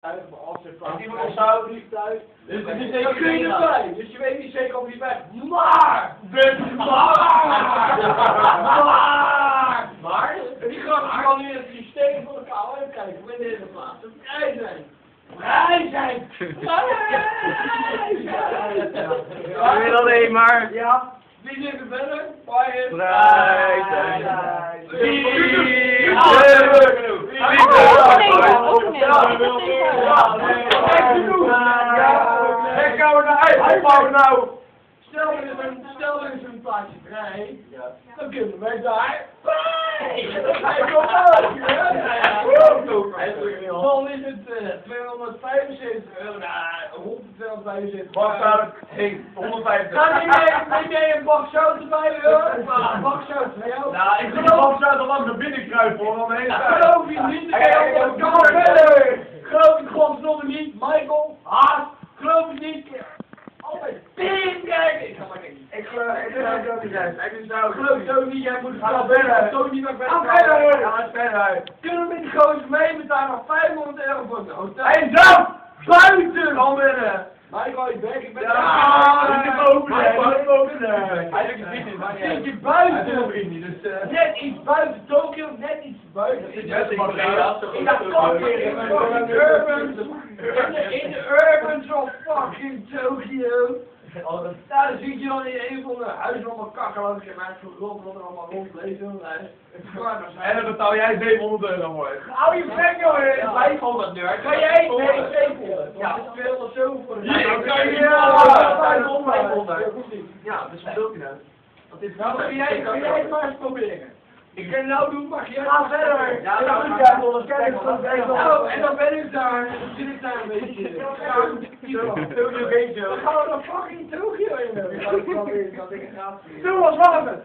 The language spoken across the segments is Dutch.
Die wordt zo niet thuis. Dus dan kun je erbij. Dus je weet niet zeker of je weg. Maar! Maar! Die gasten kan nu het systeem van de KLM kijken. Wanneer deze plaatsen vrij zijn. Vrij zijn! Vrij zijn! Weer alleen maar. Ja. Wie zit er verder? Vrij zijn. Stel er eens een plaatsje vrij, dan kunnen wij daar vrij! Dan ga je toch uit! Dan is het 275 euro, rond de 275 euro. Hey, 150. Neem jij een bak zout erbij, hoor? Een bak zout, hè? Nou, ik zie de bak zout al lang naar binnen kruipen, hoor. Geloof je niet? Geloof ik godverdomme niet, Michael, Haas, geloof ik niet. Altijd tering kijken! Ik ga maar kijken. Ik geloof het ook niet uit. Ik geloof het ook niet, jij moet het wel verder. Zo niet meer verder. Ja, verder. Kunnen we met die gozer mee betalen nog 500 euro voor het hotel? Hé, zo! Buiten! Kom binnen! Michael, ik ben... Ja, ik heb open. Hij doet het niet. Zit je buiten? Net iets buiten Tokio, net iets buiten. In de urbans of fucking Tokyo. Daar zie je dan in een van de huizen allemaal kakkerlakken en mensen rond wat er allemaal rondlezen. En dan betaal jij 700 euro voor. Hou je bek joh! 500 nu. Kan jij? Nee, 700. Ja, dat is 207 voor de Hier kan je 500. Ja, dus wat wil je nou? Nou, kun jij het maar eens proberen. Ik kan het nou doen, mag je? Ga verder. Ja, dan moet nou, en dan ben ik daar. Dan zit ik daar een beetje. Tokyo Game Show. Dan gaan we naar fucking Tokyo in. Doe was warmen.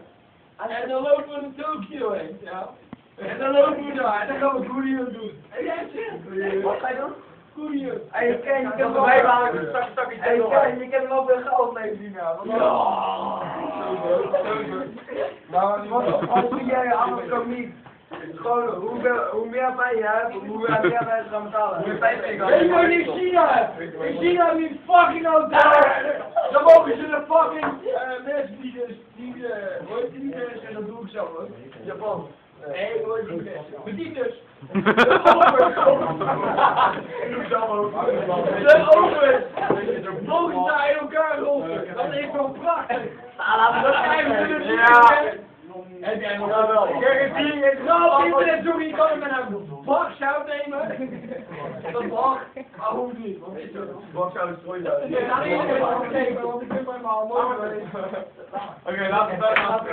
En dan lopen we naar Tokyo heen, ja. En dan lopen we daar. En dan gaan we Koerien doen. En jij zegt? Wat ga je doen? Koerien. En je kan hem erbij maken. Je kan hem ook weer geld mee zien. Ja. Maar wat doe jij anders ook niet? Gewoon, hoe meer pijn je hebt, hoe meer mensen gaan betalen. Hoe meer pijn je Weet je wat ik in China heb? In China heb je een fucking hotel. Dan mogen ze de fucking mensen die hoe heet die mensen? En dat doe ik zelf ook. Japan. Nee, hoe heet die mensen? Maar die dus. De Ik doe het zelf ook. De overs. Mogen ze daar in elkaar rossen. Dat is gewoon prachtig. Dat krijgen we dus. Heb jij nog wel? Internet zoeken, je kan hem met een bak zout nemen. Dat bak, maar hoeft niet. Bak zout is strooizout. Ja, want ik ben bij mijn handen. Oké, laten we verder gaan.